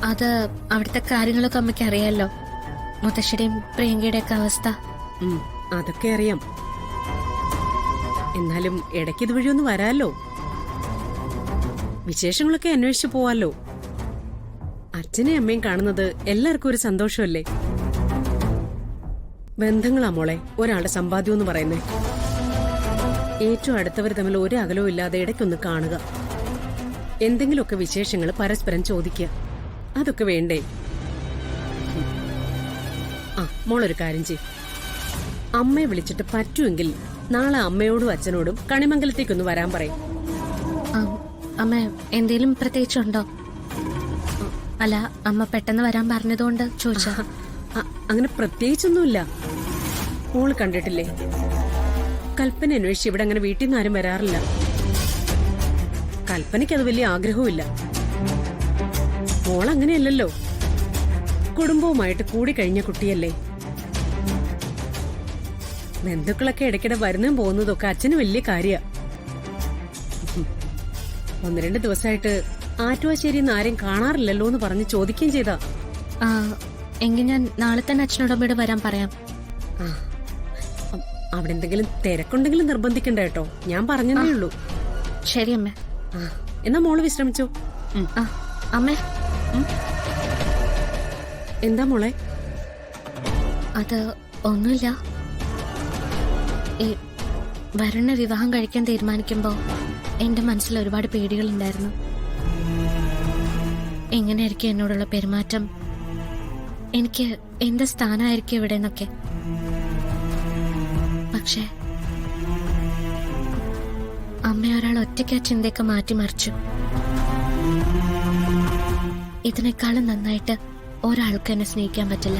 അത് അവിടുത്തെ കാര്യങ്ങളൊക്കെ അമ്മയ്ക്ക് അറിയാലോ. മുത്തശ്ശിയുടെയും പ്രിയങ്കയുടെ ഒക്കെ അവസ്ഥ. അതൊക്കെ അറിയാം. എന്നാലും ഇടയ്ക്ക് ഇതുവഴി ഒന്ന് വരാലോ, വിശേഷങ്ങളൊക്കെ അന്വേഷിച്ചു പോവാലോ. അച്ഛനെയും അമ്മയും കാണുന്നത് എല്ലാവർക്കും ഒരു സന്തോഷമല്ലേ. ബന്ധങ്ങളാ മോളെ ഒരാളുടെ സമ്പാദ്യം എന്ന് പറയുന്നേ. ഏറ്റവും അടുത്തവർ തമ്മിൽ ഒരു അകലവും ഇല്ലാതെ ഇടയ്ക്കൊന്ന് കാണുക, എന്തെങ്കിലുമൊക്കെ വിശേഷങ്ങൾ പരസ്പരം ചോദിക്കുക, അതൊക്കെ വേണ്ടേ. മോളൊരു കാര്യം ചെയ്യും, അമ്മയെ വിളിച്ചിട്ട് പറ്റുമെങ്കിൽ നാളെ അമ്മയോടും അച്ഛനോടും കണിമംഗലത്തേക്കൊന്ന് വരാൻ പറയും. അമ്മ എന്തേലും പ്രത്യേകിച്ചുണ്ടോ? അല്ല, അമ്മ പെട്ടെന്ന് വരാൻ പറഞ്ഞതുകൊണ്ട് ചോദിച്ചാ. അങ്ങനെ പ്രത്യേകിച്ചൊന്നുമില്ല. മോള് കണ്ടിട്ടില്ലേ, കൽപ്പന അന്വേഷിച്ച് ഇവിടെ അങ്ങനെ വീട്ടിൽ നിന്ന് ആരും വരാറില്ല. കൽപ്പനയ്ക്ക് അത് വലിയ ആഗ്രഹവുമില്ല. മോളങ്ങനെയല്ലല്ലോ, കുടുംബവുമായിട്ട് കൂടി കഴിഞ്ഞ കുട്ടിയല്ലേ. ബന്ധുക്കളൊക്കെ ഇടയ്ക്കിടെ വരുന്നതും പോകുന്നതൊക്കെ അച്ഛന് വലിയ കാര്യ. 1-2 ദിവസമായിട്ട് ആറ്റുവാശ്ശേരിന്ന് ആരെയും കാണാറില്ലല്ലോ എന്ന് പറഞ്ഞ് ചോദിക്കുകയും ചെയ്താ. എങ്കിൽ ഞാൻ നാളെ തന്നെ അച്ഛനോട് അമ്മയോട് വരാൻ പറയാം. അവിടെ എന്തെങ്കിലും തിരക്കുണ്ടെങ്കിലും നിർബന്ധിക്കണ്ട കേട്ടോ, ഞാൻ പറഞ്ഞതേ ഉള്ളൂ. ശരി അമ്മ. എന്നാ മോള് വിശ്രമിച്ചോ. അമ്മേ. എന്താ മോളെ? അത് ഒന്നുമില്ല. ഈ വരുണ വിവാഹം കഴിക്കാൻ തീരുമാനിക്കുമ്പോ എന്റെ മനസ്സിൽ ഒരുപാട് പേടികളുണ്ടായിരുന്നു. എങ്ങനെയായിരിക്കും എന്നോടുള്ള പെരുമാറ്റം, എനിക്ക് എന്റെ സ്ഥാനമായിരിക്കും ഇവിടെ എന്നൊക്കെ. പക്ഷെ അമ്മ ഒരാൾ ഒറ്റയ്ക്ക് ആ ചിന്തയൊക്കെ മാറ്റിമറിച്ചു. ഇതിനേക്കാളും നന്നായിട്ട് ഒരാൾക്ക് എന്നെ സ്നേഹിക്കാൻ പറ്റില്ല.